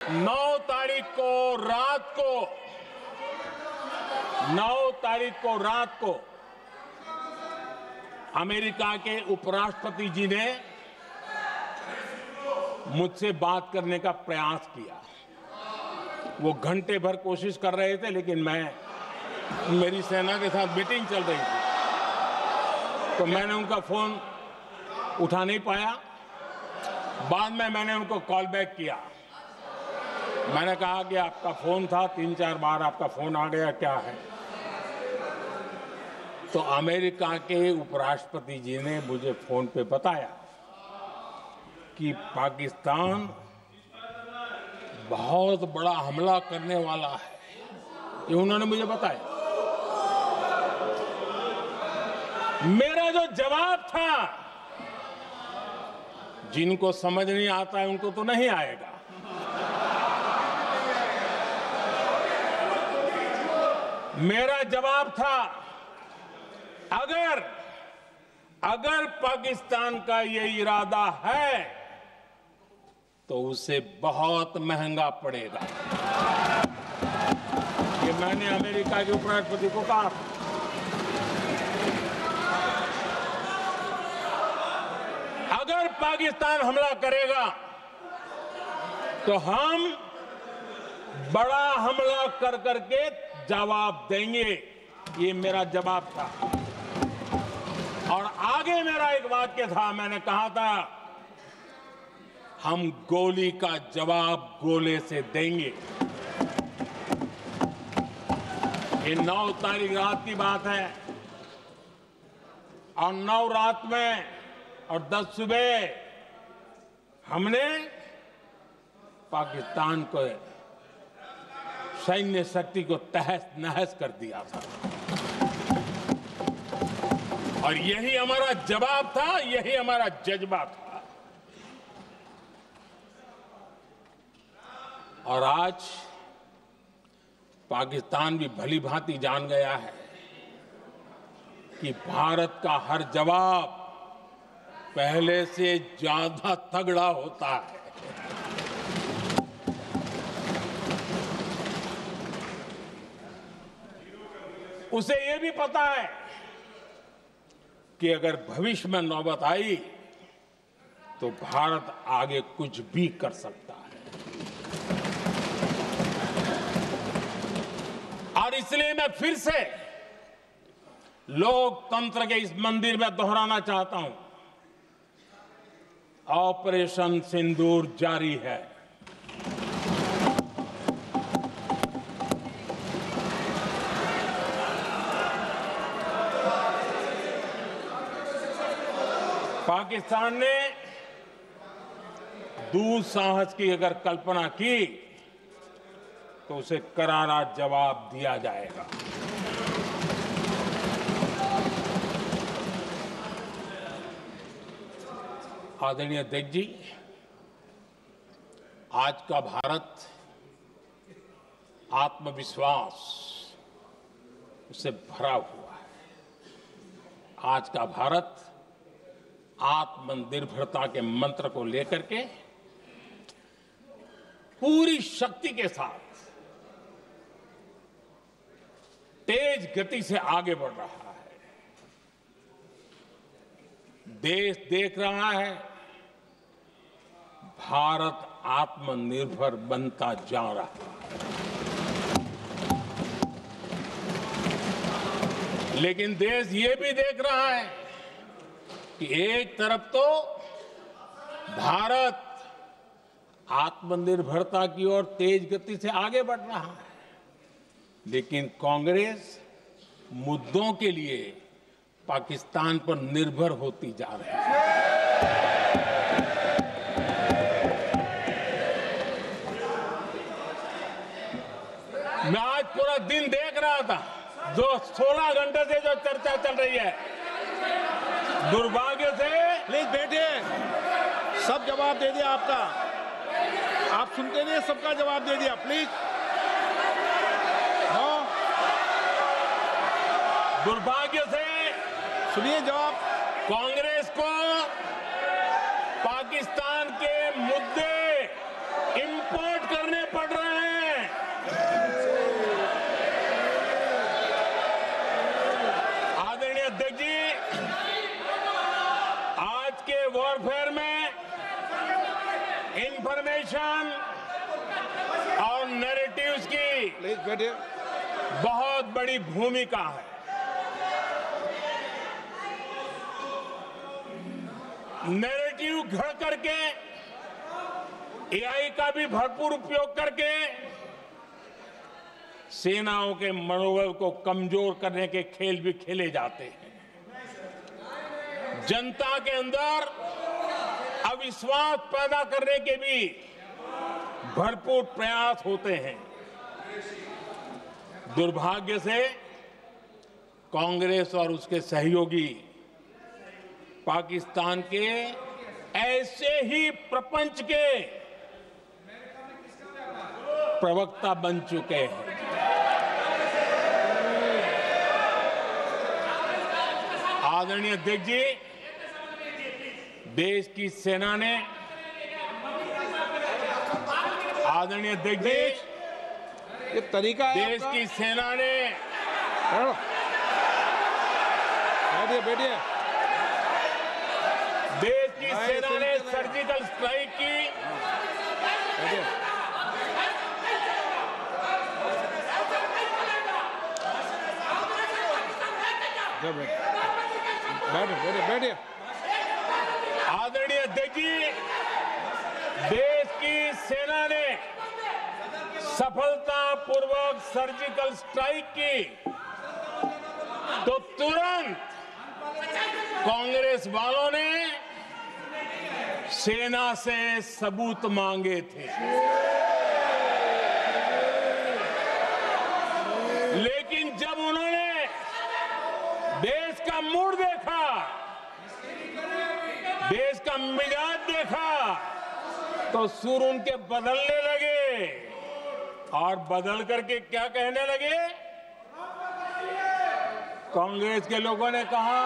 9 तारीख को रात को अमेरिका के उपराष्ट्रपति जी ने मुझसे बात करने का प्रयास किया। वो घंटे भर कोशिश कर रहे थे, लेकिन मेरी सेना के साथ मीटिंग चल रही थी, तो मैंने उनका फोन उठा नहीं पाया। बाद में मैंने उनको कॉल बैक किया। मैंने कहा कि आपका फोन था, 3-4 बार आपका फोन आ गया, क्या है? तो अमेरिका के उपराष्ट्रपति जी ने मुझे फोन पे बताया कि पाकिस्तान बहुत बड़ा हमला करने वाला है। ये उन्होंने मुझे बताया। मेरा जो जवाब था, जिनको समझ नहीं आता है उनको तो नहीं आएगा, मेरा जवाब था, अगर पाकिस्तान का ये इरादा है तो उसे बहुत महंगा पड़ेगा। ये मैंने अमेरिका के उपराष्ट्रपति को कहा। अगर पाकिस्तान हमला करेगा तो हम बड़ा हमला कर करके जवाब देंगे। ये मेरा जवाब था। और आगे मेरा एक वाक्य था, मैंने कहा था, हम गोली का जवाब गोले से देंगे। ये 9 तारीख रात की बात है, और 9 रात में और 10 सुबह हमने पाकिस्तान को सैन्य शक्ति को तहस नहस कर दिया था। और यही हमारा जवाब था, यही हमारा जज्बा था। और आज पाकिस्तान भी भली भांति जान गया है कि भारत का हर जवाब पहले से ज्यादा तगड़ा होता है। उसे यह भी पता है कि अगर भविष्य में नौबत आई तो भारत आगे कुछ भी कर सकता है। और इसलिए मैं फिर से लोकतंत्र के इस मंदिर में दोहराना चाहता हूं, ऑपरेशन सिंदूर जारी है। पाकिस्तान ने दुस्साहस की अगर कल्पना की तो उसे करारा जवाब दिया जाएगा। आदरणीय अध्यक्ष जी, आज का भारत आत्मविश्वास से भरा हुआ है। आज का भारत आत्मनिर्भरता के मंत्र को लेकर के पूरी शक्ति के साथ तेज गति से आगे बढ़ रहा है। देश देख रहा है भारत आत्मनिर्भर बनता जा रहा है। लेकिन देश ये भी देख रहा है कि एक तरफ तो भारत आत्मनिर्भरता की ओर तेज गति से आगे बढ़ रहा है, लेकिन कांग्रेस मुद्दों के लिए पाकिस्तान पर निर्भर होती जा रही है। मैं आज पूरा दिन देख रहा था, जो 16 घंटे से जो चर्चा चल रही है, दुर्भाग्य से। प्लीज बैठिए, सब जवाब दे दिया आपका। आप सुनते नहीं, सबका जवाब दे दिया। प्लीज दुर्भाग्य से सुनिए जवाब। कांग्रेस को पाकिस्तान के मुद्दे इंपोर्ट करने प्लीज बैठिए। बहुत बड़ी भूमिका है। नैरेटिव घड़ करके, एआई का भी भरपूर उपयोग करके सेनाओं के मनोबल को कमजोर करने के खेल भी खेले जाते हैं। जनता के अंदर अविश्वास पैदा करने के भी भरपूर प्रयास होते हैं। दुर्भाग्य से कांग्रेस और उसके सहयोगी पाकिस्तान के ऐसे ही प्रपंच के प्रवक्ता बन चुके हैं। आदरणीय अध्यक्ष जी, देश की सेना ने, आदरणीय अध्यक्ष जी, ये तरीका है देश आपका? की सेना ने, बैठिए बैठिए। देश की भाई, सेना ने सुनते रहे। सर्जिकल स्ट्राइक की। बैठिए। बैठिए बैठिए बैठिए। आदरणीय अध्यक्ष जी, देश की सेना ने सफलतापूर्वक सर्जिकल स्ट्राइक की तो तुरंत कांग्रेस वालों ने सेना से सबूत मांगे थे। लेकिन जब उन्होंने देश का मूड देखा, देश का मिजाज देखा, तो सुर उनके बदलने लगे और बदल करके क्या कहने लगे? कांग्रेस के लोगों ने कहा,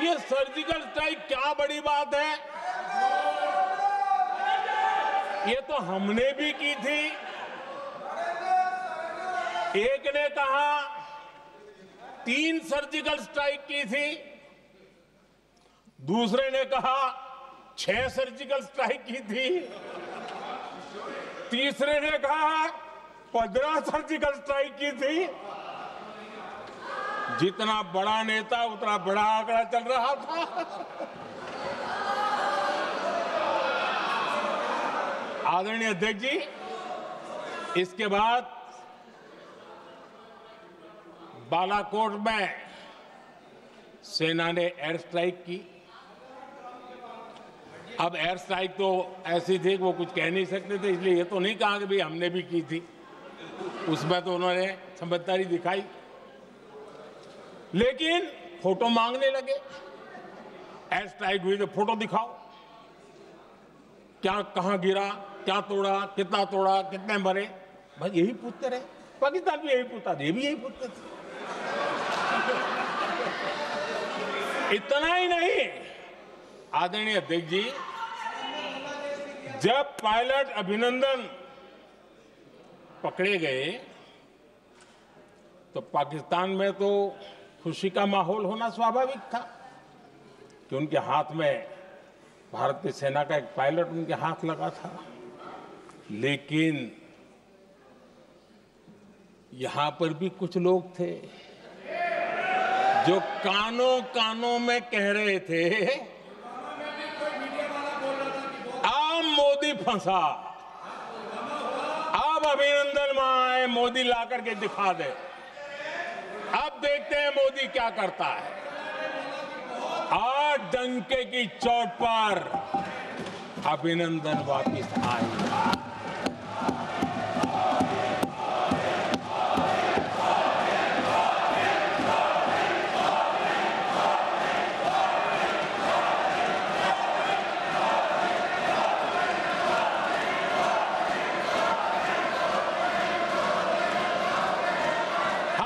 ये सर्जिकल स्ट्राइक क्या बड़ी बात है, ये तो हमने भी की थी। एक ने कहा 3 सर्जिकल स्ट्राइक की थी, दूसरे ने कहा 6 सर्जिकल स्ट्राइक की थी, तीसरे ने कहा 15 सर्जिकल स्ट्राइक की थी। जितना बड़ा नेता उतना बड़ा आंकड़ा चल रहा था। आदरणीय अध्यक्ष जी, इसके बाद बालाकोट में सेना ने एयर स्ट्राइक की। अब एयर स्ट्राइक तो ऐसी थी कि वो कुछ कह नहीं सकते थे, इसलिए ये तो नहीं कहा कि भाई हमने भी की थी। उसमें तो उन्होंने समझदारी दिखाई, लेकिन फोटो मांगने लगे। एयर स्ट्राइक हुई तो फोटो दिखाओ, क्या कहां गिरा, क्या तोड़ा, कितना तोड़ा, कितने मरे, बस यही पूछते रहे। पाकिस्तान भी यही पूछता था, ये भी यही पूछते थे। इतना ही नहीं, आदरणीय अध्यक्ष जी, जब पायलट अभिनंदन पकड़े गए तो पाकिस्तान में तो खुशी का माहौल होना स्वाभाविक था कि उनके हाथ में भारतीय सेना का एक पायलट उनके हाथ लगा था। लेकिन यहां पर भी कुछ लोग थे जो कानों कानों में कह रहे थे, अब मोदी फंसा, अब अभिनंदन आए, मोदी ला करके दिखा दे, अब देखते हैं मोदी क्या करता है। आज डंके की चोट पर अभिनंदन वापिस आए।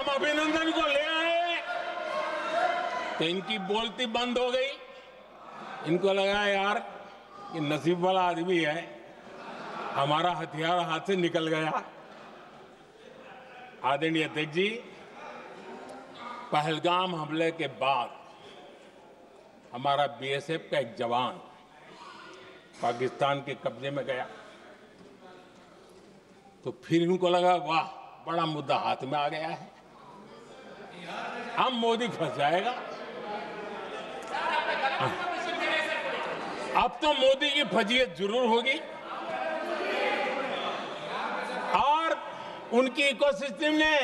अभिनंदन को ले आए तो इनकी बोलती बंद हो गई। इनको लगा यार ये नसीब वाला आदमी है, हमारा हथियार हाथ से निकल गया। आदरणीय अध्यक्ष जी, पहलगाम हमले के बाद हमारा बीएसएफ का एक जवान पाकिस्तान के कब्जे में गया तो फिर इनको लगा वाह बड़ा मुद्दा हाथ में आ गया है, अब मोदी फंस जाएगा। अब तो मोदी की फजीयत जरूर होगी और उनकी इकोसिस्टम ने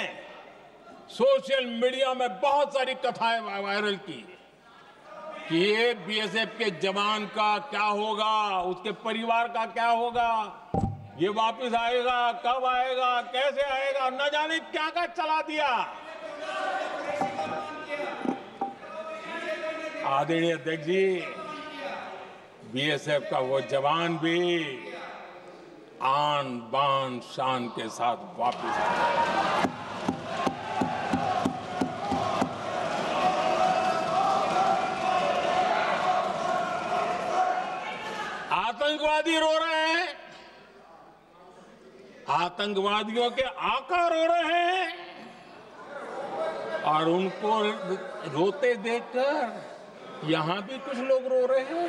सोशल मीडिया में बहुत सारी कथाएं वायरल की कि ये बीएसएफ के जवान का क्या होगा, उसके परिवार का क्या होगा, ये वापस आएगा, कब आएगा, कैसे आएगा, न जाने क्या क्या चला दिया। आदरणीय अध्यक्ष जी, बीएसएफ का वो जवान भी आन बान शान के साथ वापस आया। आतंकवादी रो रहे हैं, आतंकवादियों के आका रो रहे हैं और उनको रोते देखकर यहां भी कुछ लोग रो रहे हैं।